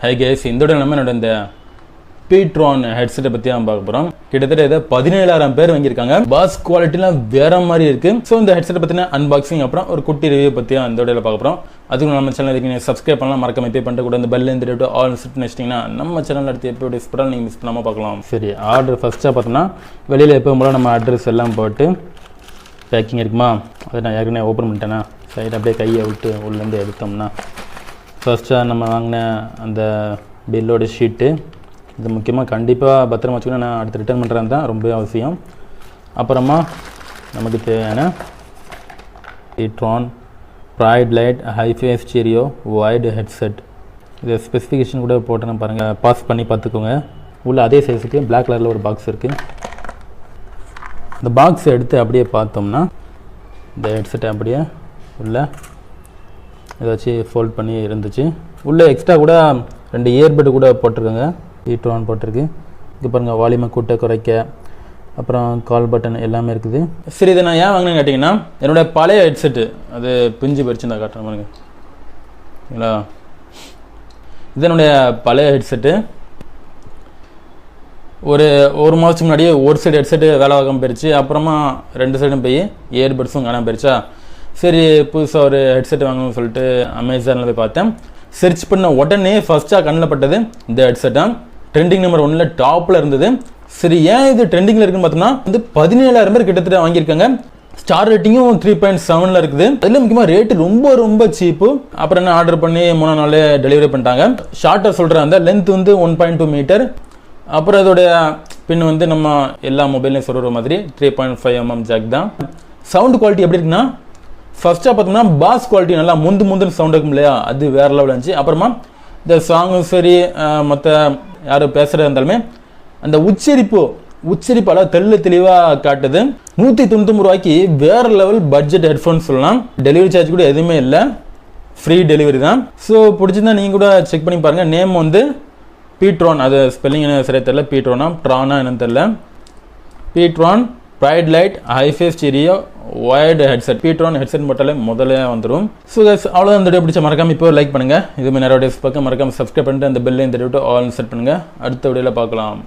High case, இந்த video நம்ம இந்த Ptron ஹெட்செட்டை பற்றி தான் பார்க்க போகிறோம். கிட்டத்தட்ட இதை 17,000 பேர் வாங்கியிருக்காங்க. பாஸ் குவாலிட்டிலாம் வேற மாதிரி இருக்கு. ஸோ இந்த ஹெட்செட்டை பற்றின அன்பாக்சிங் அப்புறம் ஒரு குட்டி ரிவ்யூ பற்றி அந்த வீடியோவில் பார்க்க போகிறோம். அதுக்கு நம்ம சேனல் நீங்கள் சப்ஸ்கிரைப் பண்ணலாம், மறக்காம பே பண்ணிட்டு கூட இந்த பெல் இந்த ஆல் செட் வச்சிட்டிங்கன்னா நம்ம சேனல் அடுத்து எப்போ டிஸ்பிளாக நீங்கள் மிஸ் பண்ணாமல் பார்க்கலாம். சரி, ஆர்டர் ஃபஸ்ட்டாக பார்த்தோம்னா வெளியில் எப்போ போல நம்ம அட்ரஸ் எல்லாம் போட்டு பேக்கிங் இருக்குமா, அதை நான் ஏற்கனவே ஓப்பன் பண்ணிட்டேன்னா சைடு அப்படியே கையை விட்டு உள்ளேருந்து எடுத்தோம்னா ஃபஸ்ட்டாக நம்ம வாங்கின அந்த பில்லோட ஷீட்டு, இது முக்கியமாக கண்டிப்பாக பத்திரமா வச்சுக்கணும். நான் அடுத்து ரிட்டர்ன் பண்ணுறது தான் ரொம்ப அவசியம். அப்புறமா நமக்கு தேவையான Ptron Lite Hifi stereo wide headset, இது ஸ்பெசிஃபிகேஷன் கூட போட்டேன்னு பாருங்கள், பாஸ் பண்ணி பார்த்துக்கோங்க. உள்ள அதே சைஸுக்கு பிளாக் கலரில் ஒரு பாக்ஸ் இருக்குது. இந்த பாக்ஸ் எடுத்து அப்படியே பார்த்தோம்னா இந்த ஹெட்செட்டை அப்படியே உள்ள இதை வச்சு ஃபோல்ட் பண்ணி இருந்துச்சு. உள்ளே எக்ஸ்ட்ரா கூட 2 இயர்பட் கூட போட்டிருக்காங்க. Ptron போட்டிருக்கு. இது பாருங்கள், வால்யூமை கூட்ட குறைக்க, அப்புறம் கால் பட்டன் எல்லாமே இருக்குது. சரி, இதை நான் ஏன் வாங்கினேன்னு கேட்டிங்கன்னா, என்னோடய பழைய ஹெட்செட்டு அது பிஞ்சு போயிடுச்சு. நான் காட்டுறேன் பாருங்க. சரிங்களா, இது என்னுடைய பழைய ஹெட்செட்டு. ஒரு மாதத்துக்கு முன்னாடியே ஒரு சைடு ஹெட்செட்டு வேலை வாங்காமல் போயிடுச்சு. அப்புறமா 2 சைடும் போய் இயர்பட்ஸும் காணாமல் போயிடுச்சா. சரி, புதுசாக ஒரு ஹெட்செட் வாங்கணும்னு சொல்லிட்டு அமேசானில் போய் பார்த்தேன். சர்ச் பண்ண உடனே ஃபஸ்ட்டாக கண்ணில் பட்டது இந்த ஹெட்செட்டாக. ட்ரெண்டிங் நம்பர் 1ல் டாப்பில் இருந்தது. சரி, ஏன் இது ட்ரெண்டிங்கில் இருக்குன்னு பார்த்தோம்னா 17,000 பேர் கிட்டத்தட்ட வாங்கியிருக்காங்க. ஸ்டார் ரேட்டிங்கும் 3.7 இருக்குது. அதில் முக்கியமாக ரேட்டு ரொம்ப ரொம்ப சீப்பு. அப்புறம் என்ன ஆர்டர் பண்ணி 3 நாள் டெலிவரி பண்ணிட்டாங்க. ஷார்ட்டாக சொல்கிறேன், அந்த லென்த் 1.2 மீட்டர். அப்புறம் இதோடைய பின் நம்ம எல்லா மொபைல்லையும் சொல்கிற மாதிரி 3.5 mm ஜாக் தான். சவுண்ட் குவாலிட்டி எப்படி இருக்குன்னா, ஃபர்ஸ்ட்டாக பார்த்தோம்னா பாஸ் குவாலிட்டி நல்லா முந்துன்னு சவுண்ட் இருக்கும் இல்லையா, அது வேறு லெவலில் இருந்துச்சு. அப்புறமா இந்த சாங்கும் சரி, மற்ற யார் பேசுகிறது இருந்தாலுமே அந்த உச்சரிப்பு அளவு தெளிவாக காட்டுது. 199 ரூபாய்க்கு வேறு லெவல் பட்ஜெட் ஹெட்ஃபோன்ஸ் சொல்லலாம். டெலிவரி சார்ஜ் கூட எதுவுமே இல்லை, ஃப்ரீ டெலிவரி தான். ஸோ பிடிச்சிருந்தா நீங்கள் கூட செக் பண்ணி பாருங்கள். நேம் Ptron, அது ஸ்பெல்லிங் என்ன சரியாக தெரியல, Ptron ட்ரானா என்னன்னு தெரியல. Ptron Lite Hifi stereo wide headset. Ptron headset போட்டாலே முதல்ல வந்துடும். ஸோ அவ்வளோதான். இந்த வீடியோ பிடிச்ச மறக்காம இப்போ லைக் பண்ணுங்கள். இதுமாதிரி நிறைய வீடியோஸ் பார்க்க மறக்காம சப்ஸ்கிரைப் பண்ணிட்டு அந்த பெல்லையும் இந்த ஆல் செட் பண்ணுங்கள். அடுத்த வீடியோவில் பார்க்கலாம்.